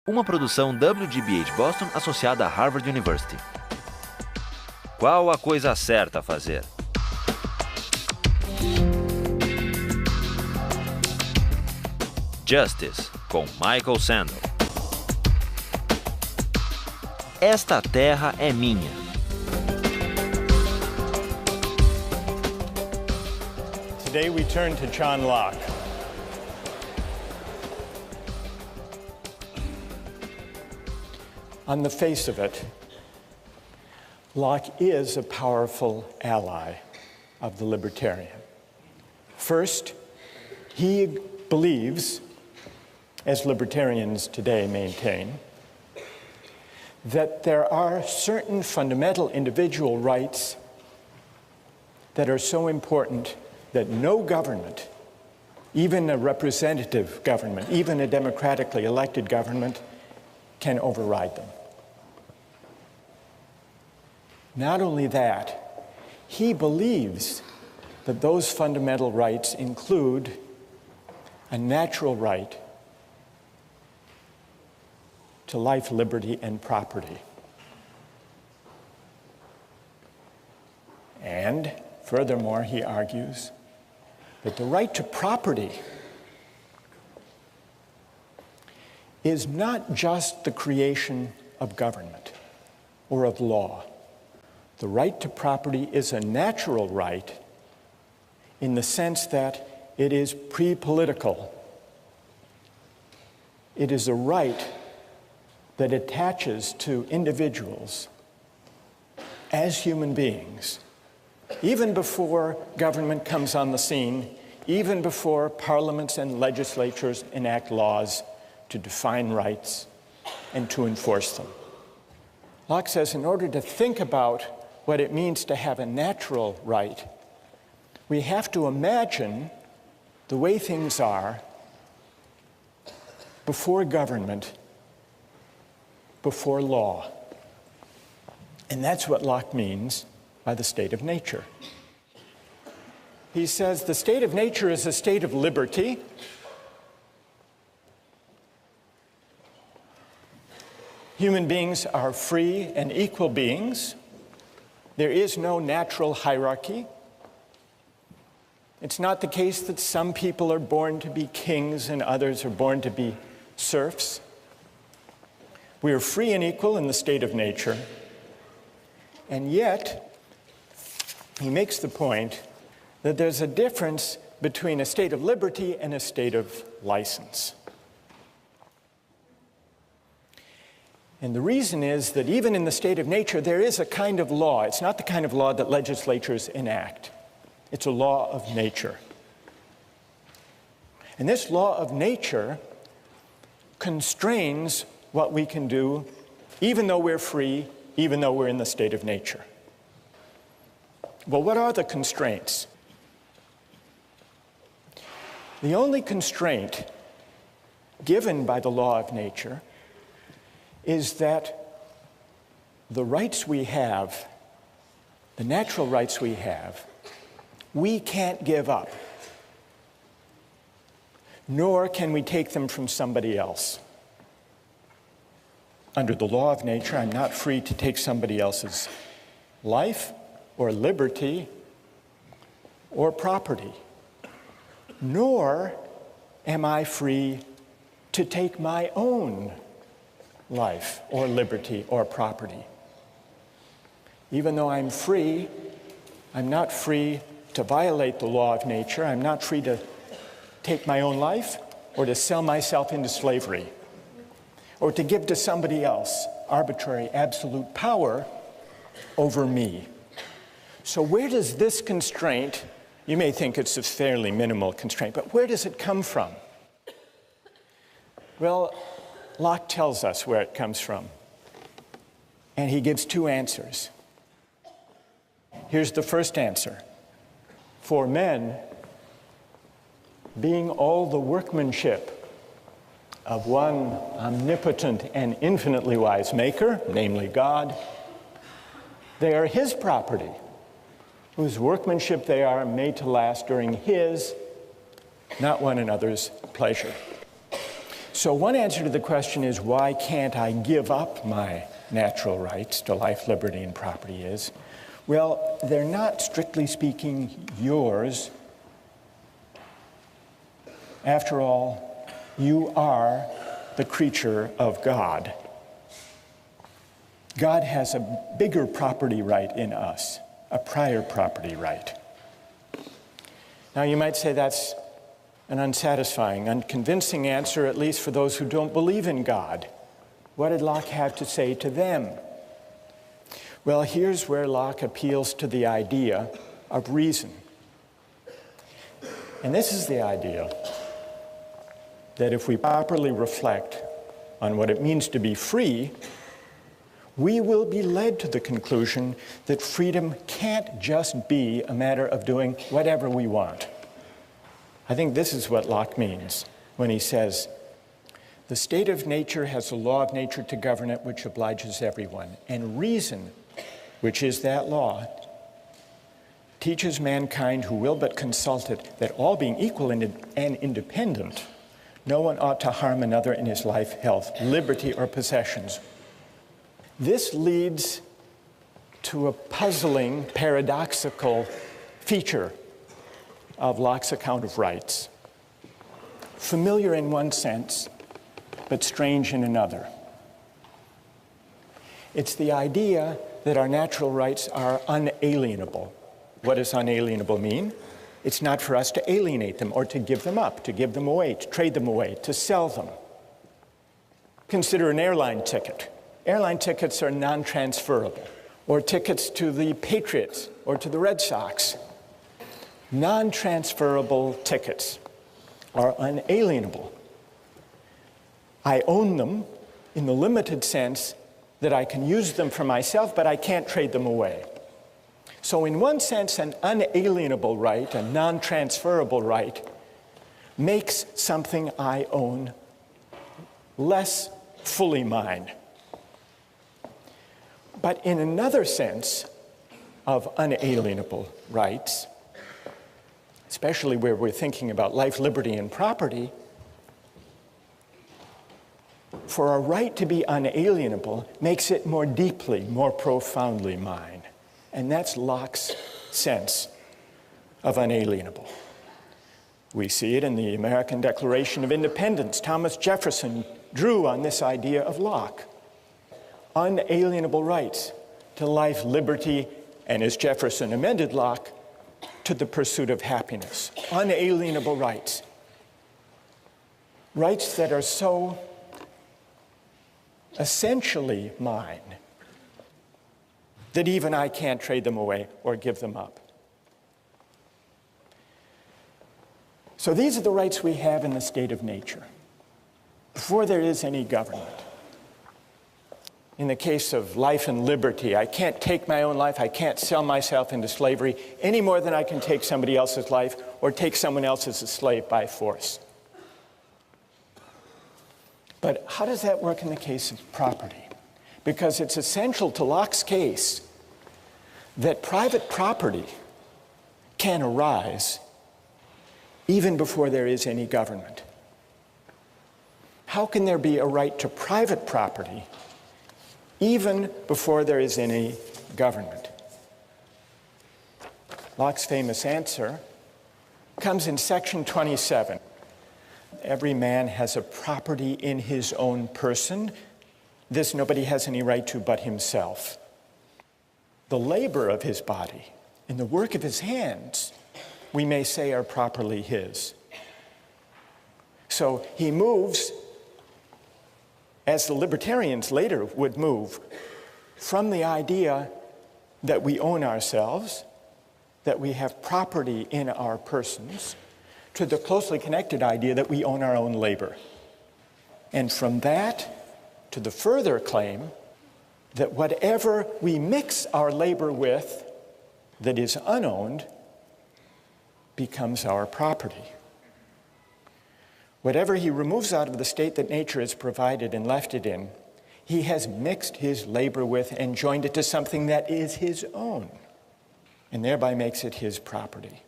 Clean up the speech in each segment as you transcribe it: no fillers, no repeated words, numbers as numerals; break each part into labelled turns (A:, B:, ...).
A: Uma produção WGBH Boston associada a Harvard University. Qual a coisa certa a fazer? Justice, com Michael Sandel. Esta terra é minha.
B: Today we turn to John Locke. On the face of it, Locke is a powerful ally of the libertarian. First, he believes, as libertarians today maintain, that there are certain fundamental individual rights that are so important that no government, even a representative government, even a democratically elected government, can override them. Not only that, he believes that those fundamental rights include a natural right to life, liberty, and property. And furthermore, he argues that the right to property is not just the creation of government or of law. The right to property is a natural right in the sense that it is pre-political. It is a right that attaches to individuals as human beings, even before government comes on the scene, even before parliaments and legislatures enact laws to define rights and to enforce them. Locke says in order to think about what it means to have a natural right, we have to imagine the way things are before government, before law. And that's what Locke means by the state of nature. He says the state of nature is a state of liberty. Human beings are free and equal beings. There is no natural hierarchy. It's not the case that some people are born to be kings and others are born to be serfs. We are free and equal in the state of nature. And yet, he makes the point that there's a difference between a state of liberty and a state of license. And the reason is that even in the state of nature, there is a kind of law. It's not the kind of law that legislatures enact. It's a law of nature. And this law of nature constrains what we can do, even though we're free, even though we're in the state of nature. Well, what are the constraints? The only constraint given by the law of nature is that the rights we have, the natural rights we have, we can't give up, nor can we take them from somebody else. Under the law of nature, I'm not free to take somebody else's life or liberty or property, nor am I free to take my own life or liberty or property. Even though I'm free, I'm not free to violate the law of nature. I'm not free to take my own life or to sell myself into slavery or to give to somebody else arbitrary, absolute power over me. So where does this constraint, you may think it's a fairly minimal constraint, but where does it come from? Well, Locke tells us where it comes from, and he gives two answers. Here's the first answer. For men, being all the workmanship of one omnipotent and infinitely wise maker, namely God, they are his property, whose workmanship they are made to last during his, not one another's, pleasure. So one answer to the question is, why can't I give up my natural rights to life, liberty, and property is, well, they're not, strictly speaking, yours. After all, you are the creature of God. God has a bigger property right in us, a prior property right. Now you might say that's an unsatisfying, unconvincing answer, at least for those who don't believe in God. What did Locke have to say to them? Well, here's where Locke appeals to the idea of reason. And this is the idea that if we properly reflect on what it means to be free, we will be led to the conclusion that freedom can't just be a matter of doing whatever we want. I think this is what Locke means when he says, the state of nature has a law of nature to govern it which obliges everyone, and reason, which is that law, teaches mankind who will but consult it that all being equal and independent, no one ought to harm another in his life, health, liberty, or possessions. This leads to a puzzling, paradoxical feature of Locke's account of rights. Familiar in one sense, but strange in another. It's the idea that our natural rights are unalienable. What does unalienable mean? It's not for us to alienate them or to give them up, to give them away, to trade them away, to sell them. Consider an airline ticket. Airline tickets are non-transferable, or tickets to the Patriots or to the Red Sox. Non-transferable tickets are unalienable. I own them in the limited sense that I can use them for myself, but I can't trade them away. So in one sense, an unalienable right, a non-transferable right, makes something I own less fully mine. But in another sense of unalienable rights, especially where we're thinking about life, liberty, and property, for a right to be unalienable makes it more deeply, more profoundly mine. And that's Locke's sense of unalienable. We see it in the American Declaration of Independence. Thomas Jefferson drew on this idea of Locke. Unalienable rights to life, liberty, and as Jefferson amended Locke, to the pursuit of happiness. Unalienable rights. Rights that are so essentially mine that even I can't trade them away or give them up. So these are the rights we have in the state of nature, before there is any government. In the case of life and liberty, I can't take my own life, I can't sell myself into slavery any more than I can take somebody else's life or take someone else as a slave by force. But how does that work in the case of property? Because it's essential to Locke's case that private property can arise even before there is any government. How can there be a right to private property even before there is any government? Locke's famous answer comes in section 27. Every man has a property in his own person. This nobody has any right to but himself. The labor of his body and the work of his hands, we may say, are properly his. So he moves, as the libertarians later would move, from the idea that we own ourselves, that we have property in our persons, to the closely connected idea that we own our own labor. And from that to the further claim that whatever we mix our labor with that is unowned becomes our property. Whatever he removes out of the state that nature has provided and left it in, he has mixed his labor with and joined it to something that is his own, and thereby makes it his property.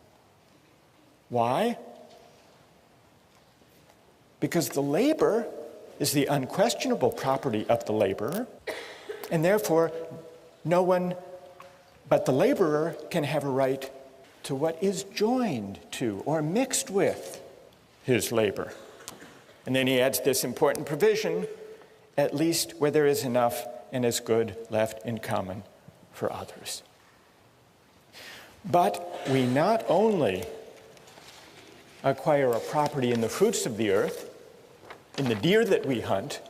B: Why? Because the labor is the unquestionable property of the laborer, and therefore no one but the laborer can have a right to what is joined to or mixed with his labor. And then he adds this important provision, at least where there is enough and as good left in common for others. But we not only acquire a property in the fruits of the earth, in the deer that we hunt,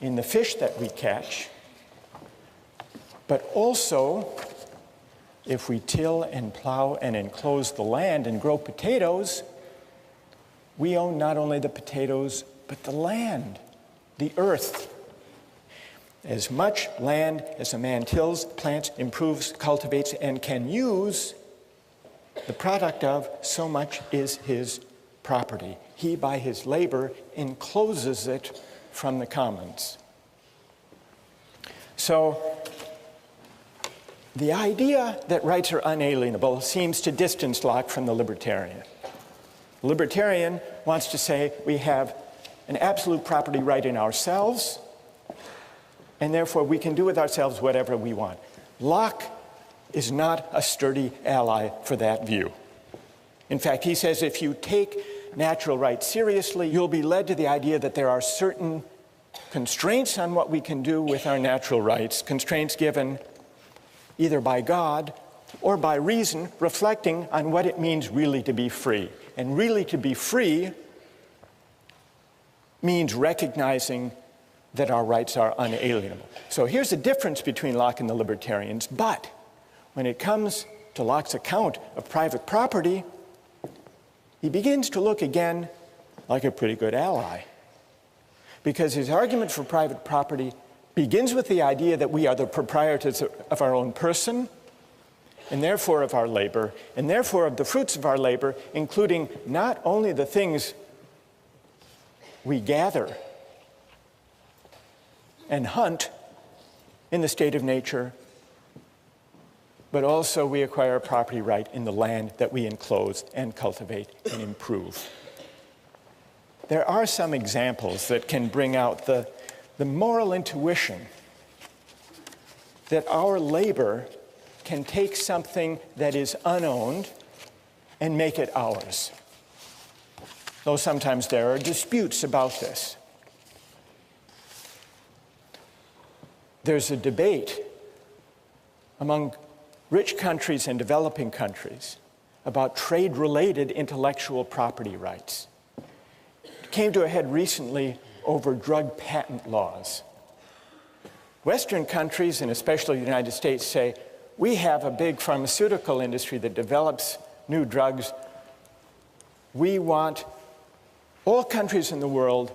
B: in the fish that we catch, but also if we till and plow and enclose the land and grow potatoes, we own not only the potatoes, but the land, the earth. As much land as a man tills, plants, improves, cultivates, and can use, the product of, so much is his property. He, by his labor, encloses it from the commons. So, the idea that rights are unalienable seems to distance Locke from the libertarian. The libertarian wants to say we have an absolute property right in ourselves, and therefore we can do with ourselves whatever we want. Locke is not a sturdy ally for that view. In fact, he says if you take natural rights seriously, you'll be led to the idea that there are certain constraints on what we can do with our natural rights, constraints given either by God or by reason, reflecting on what it means really to be free. And really to be free means recognizing that our rights are unalienable. So here's the difference between Locke and the libertarians. But when it comes to Locke's account of private property, he begins to look again like a pretty good ally. Because his argument for private property begins with the idea that we are the proprietors of our own person, and therefore of our labor, and therefore of the fruits of our labor, including not only the things we gather and hunt in the state of nature, but also we acquire a property right in the land that we enclose and cultivate and improve. There are some examples that can bring out the moral intuition that our labor can take something that is unowned and make it ours. Though sometimes there are disputes about this. There's a debate among rich countries and developing countries about trade-related intellectual property rights. It came to a head recently over drug patent laws. Western countries, and especially the United States, say, we have a big pharmaceutical industry that develops new drugs. We want all countries in the world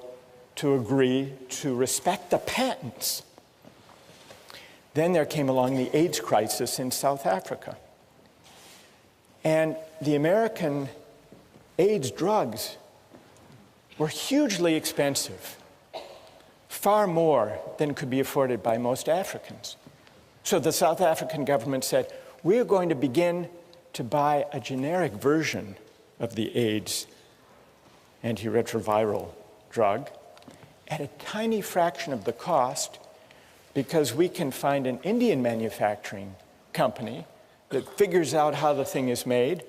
B: to agree to respect the patents. Then there came along the AIDS crisis in South Africa. And the American AIDS drugs were hugely expensive, far more than could be afforded by most Africans. So the South African government said, we are going to begin to buy a generic version of the AIDS antiretroviral drug at a tiny fraction of the cost, because we can find an Indian manufacturing company that figures out how the thing is made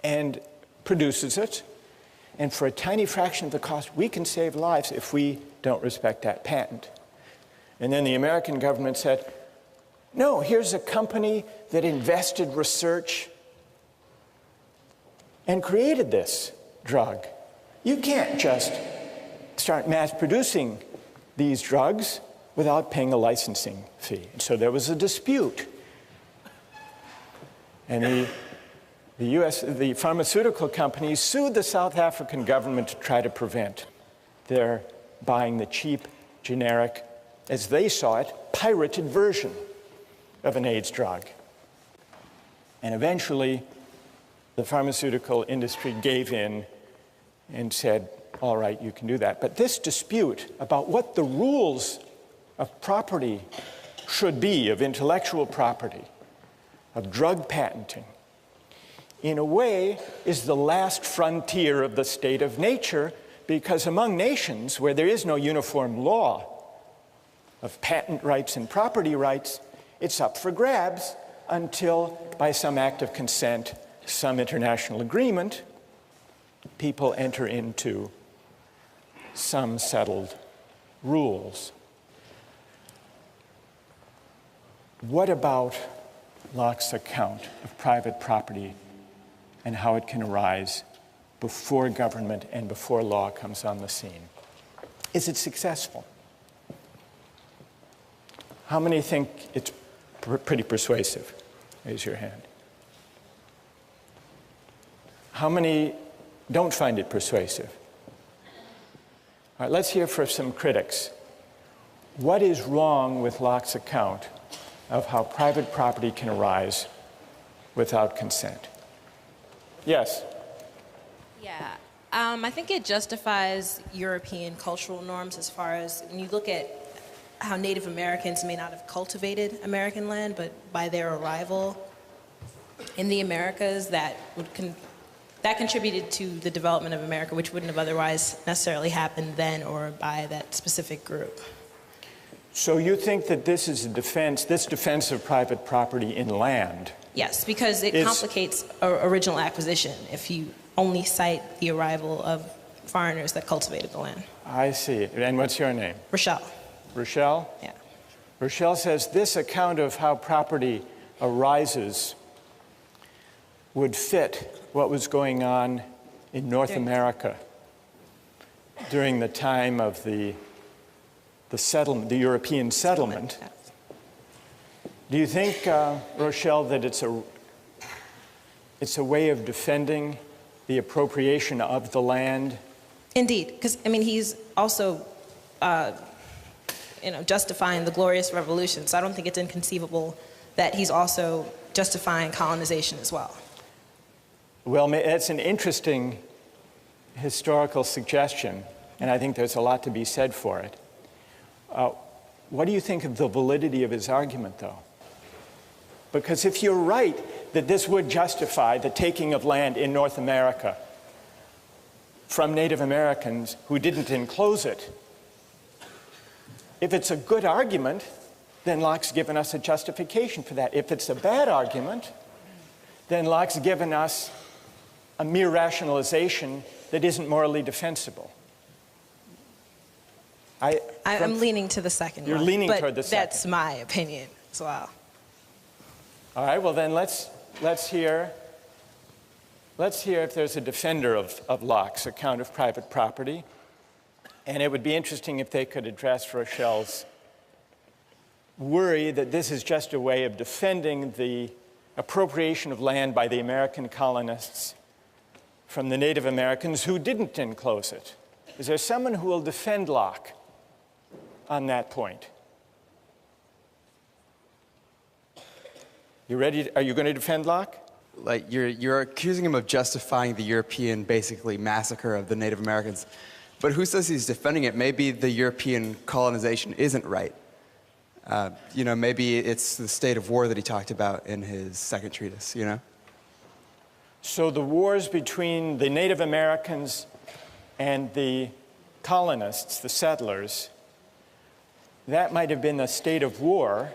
B: and produces it. And for a tiny fraction of the cost, we can save lives if we don't respect that patent. And then the American government said, no, here's a company that invested research and created this drug. You can't just start mass producing these drugs without paying a licensing fee. And so there was a dispute. And the pharmaceutical companies sued the South African government to try to prevent their buying the cheap, generic, as they saw it, pirated version of an AIDS drug. And eventually, the pharmaceutical industry gave in and said, all right, you can do that. But this dispute about what the rules of property should be, of intellectual property, of drug patenting, in a way is the last frontier of the state of nature, because among nations where there is no uniform law of patent rights and property rights, it's up for grabs until, by some act of consent, some international agreement, people enter into some settled rules. What about Locke's account of private property and how it can arise before government and before law comes on the scene? Is it successful? How many think it's pretty persuasive? Raise your hand. How many don't find it persuasive? All right, let's hear from some critics. What is wrong with Locke's account of how private property can arise without consent? Yes?
C: Yeah, I think it justifies European cultural norms as far as when you look at how Native Americans may not have cultivated American land, but by their arrival in the Americas, that contributed to the development of America, which wouldn't have otherwise necessarily happened then or by that specific group.
B: So you think that this is this defense of private property in land?
C: Yes, because it complicates original acquisition if you only cite the arrival of foreigners that cultivated the land.
B: I see. And what's your name?
C: Rochelle.
B: Rochelle?
C: Yeah.
B: Rochelle says this account of how property arises would fit what was going on in North America during the time of the settlement, the European settlement. Do you think, Rochelle, that it's a way of defending the appropriation of the land?
C: Indeed, because I mean he's also justifying the Glorious Revolution, so I don't think it's inconceivable that he's also justifying colonization as well.
B: Well, that's an interesting historical suggestion, and I think there's a lot to be said for it. What do you think of the validity of his argument, though? Because if you're right that this would justify the taking of land in North America from Native Americans who didn't enclose it, if it's a good argument, then Locke's given us a justification for that. If it's a bad argument, then Locke's given us a mere rationalization that isn't morally defensible.
C: I'm leaning to the second one.
B: You're leaning toward the second.
C: That's my opinion as well.
B: All right, well then let's hear if there's a defender of Locke's account of private property. And it would be interesting if they could address Rochelle's worry that this is just a way of defending the appropriation of land by the American colonists from the Native Americans who didn't enclose it. Is there someone who will defend Locke on that point? You ready? Are you going to defend Locke?
D: Like you're accusing him of justifying the European, basically, massacre of the Native Americans. But who says he's defending it? Maybe the European colonization isn't right. Maybe it's the state of war that he talked about in his second treatise,
B: So the wars between the Native Americans and the colonists, the settlers, that might have been a state of war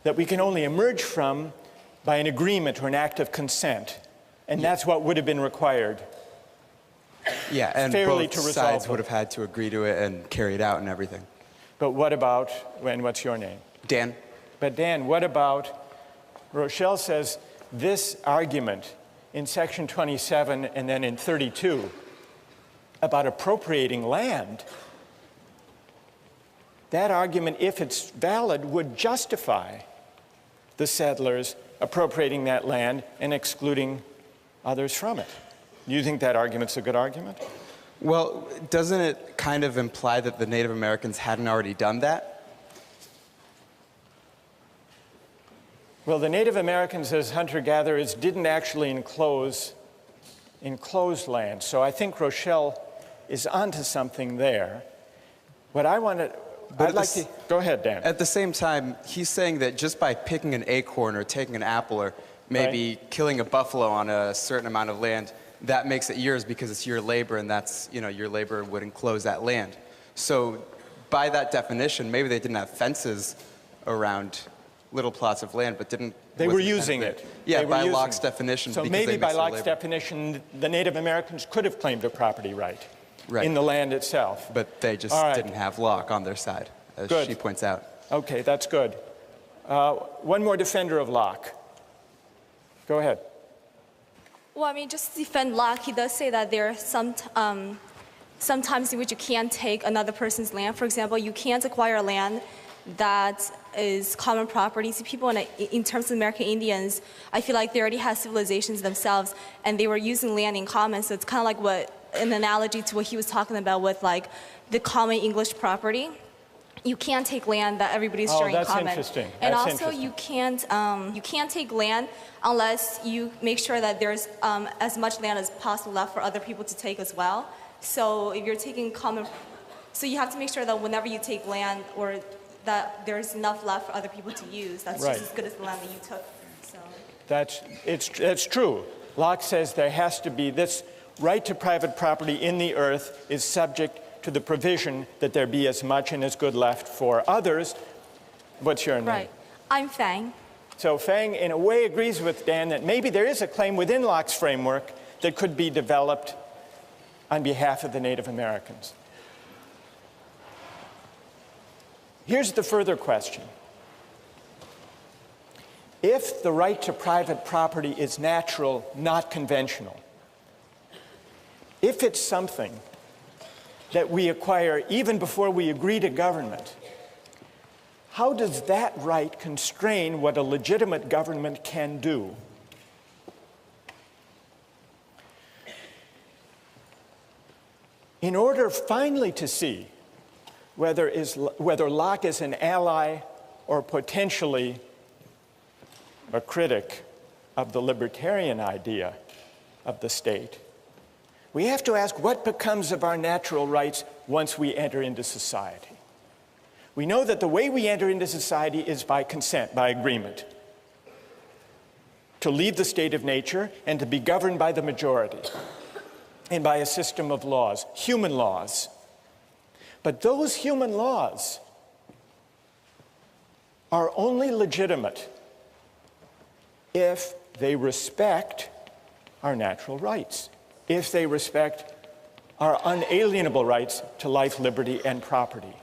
B: that we can only emerge from by an agreement or an act of consent. And that's what would have been required.
D: Yeah, and
B: fairly
D: both
B: to resolve
D: sides
B: them.
D: would have had to agree to it and carry it out and everything.
B: But what about, and what's your name?
D: Dan?
B: But Dan, what about, Rochelle says this argument in section 27 and then in 32 about appropriating land, that argument, if it's valid, would justify the settlers appropriating that land and excluding others from it. Do you think that argument's a good argument?
D: Well, doesn't it kind of imply that the Native Americans hadn't already done that?
B: Well, the Native Americans as hunter-gatherers didn't actually enclose land. So I think Rochelle is onto something there. What I want to, go ahead, Dan.
D: At the same time, he's saying that just by picking an acorn or taking an apple or maybe killing a buffalo on a certain amount of land, that makes it yours because it's your labor, and that's, your labor would enclose that land. So by that definition, maybe they didn't have fences around little plots of land, but
B: They were using it.
D: Yeah, by
B: using
D: Locke's
B: it.
D: definition.
B: So
D: because
B: maybe
D: they
B: by
D: mixed their
B: Locke's
D: labor.
B: definition, the Native Americans could have claimed a property right in the land itself.
D: But they just didn't have Locke on their side, as she points out.
B: Okay, that's good. One more defender of Locke. Go ahead.
E: Well, I mean, just to defend Locke, he does say that there are sometimes in which you can't take another person's land. For example, you can't acquire land that is common property to people. And in terms of American Indians, I feel like they already had civilizations themselves, and they were using land in common. So it's kind of like an analogy to what he was talking about with like the common English property. You can't take land that everybody's sharing in common.
B: Interesting.
E: And
B: That's
E: also,
B: interesting.
E: you can't take land unless you make sure that there's as much land as possible left for other people to take as well. So if you're taking so you have to make sure that whenever you take land, or that there's enough left for other people to use. That's just as good as the land that you took. So.
B: That's true. Locke says there has to be this right to private property in the earth is subject to the provision that there be as much and as good left for others. What's your name?
E: Right. I'm Fang.
B: So Fang, in a way, agrees with Dan that maybe there is a claim within Locke's framework that could be developed on behalf of the Native Americans. Here's the further question. If the right to private property is natural, not conventional, if it's something that we acquire even before we agree to government, how does that right constrain what a legitimate government can do? In order finally to see whether Locke is an ally or potentially a critic of the libertarian idea of the state, we have to ask what becomes of our natural rights once we enter into society. We know that the way we enter into society is by consent, by agreement, to leave the state of nature and to be governed by the majority and by a system of laws, human laws. But those human laws are only legitimate if they respect our natural rights, if they respect our unalienable rights to life, liberty, and property.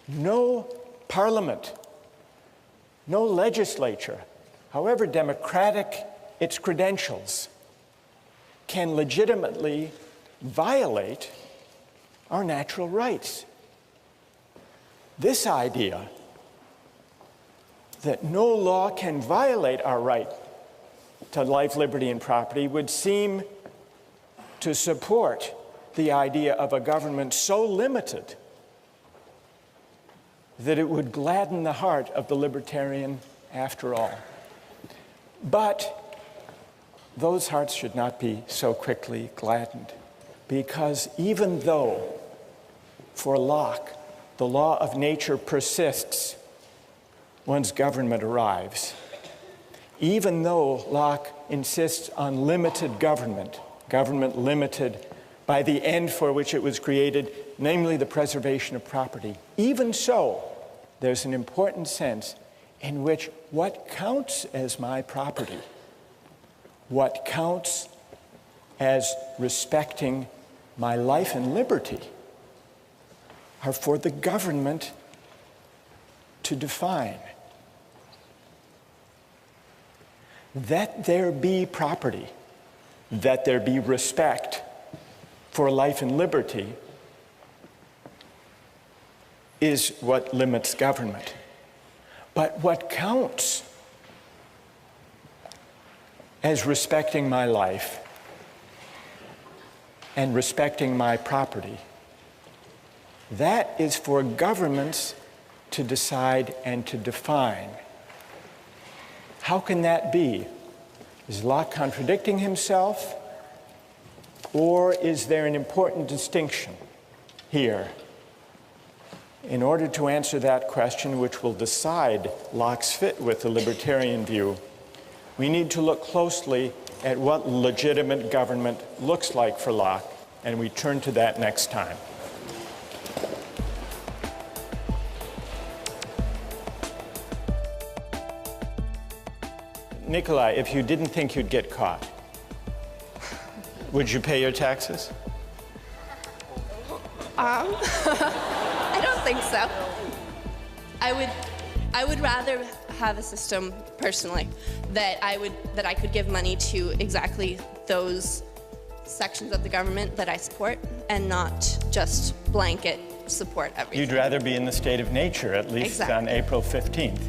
B: No parliament, no legislature, however democratic its credentials, can legitimately violate our natural rights. This idea that no law can violate our right to life, liberty, and property would seem to support the idea of a government so limited that it would gladden the heart of the libertarian after all. But those hearts should not be so quickly gladdened, because even though for Locke the law of nature persists once government arrives, even though Locke insists on limited government, government limited by the end for which it was created, namely the preservation of property, even so, there's an important sense in which what counts as my property, what counts as respecting my life and liberty, are for the government to define. That there be property, that there be respect for life and liberty is what limits government. But what counts as respecting my life and respecting my property, that is for governments to decide and to define. How can that be? Is Locke contradicting himself? Or is there an important distinction here? In order to answer that question, which will decide Locke's fit with the libertarian view, we need to look closely at what legitimate government looks like for Locke, and we turn to that next time. Nikolai, if you didn't think you'd get caught, would you pay your taxes?
F: I don't think so. I would rather have a system personally that I could give money to exactly those sections of the government that I support and not just blanket support everything.
B: You'd rather be in the state of nature, at least
F: Exactly.
B: on April 15th.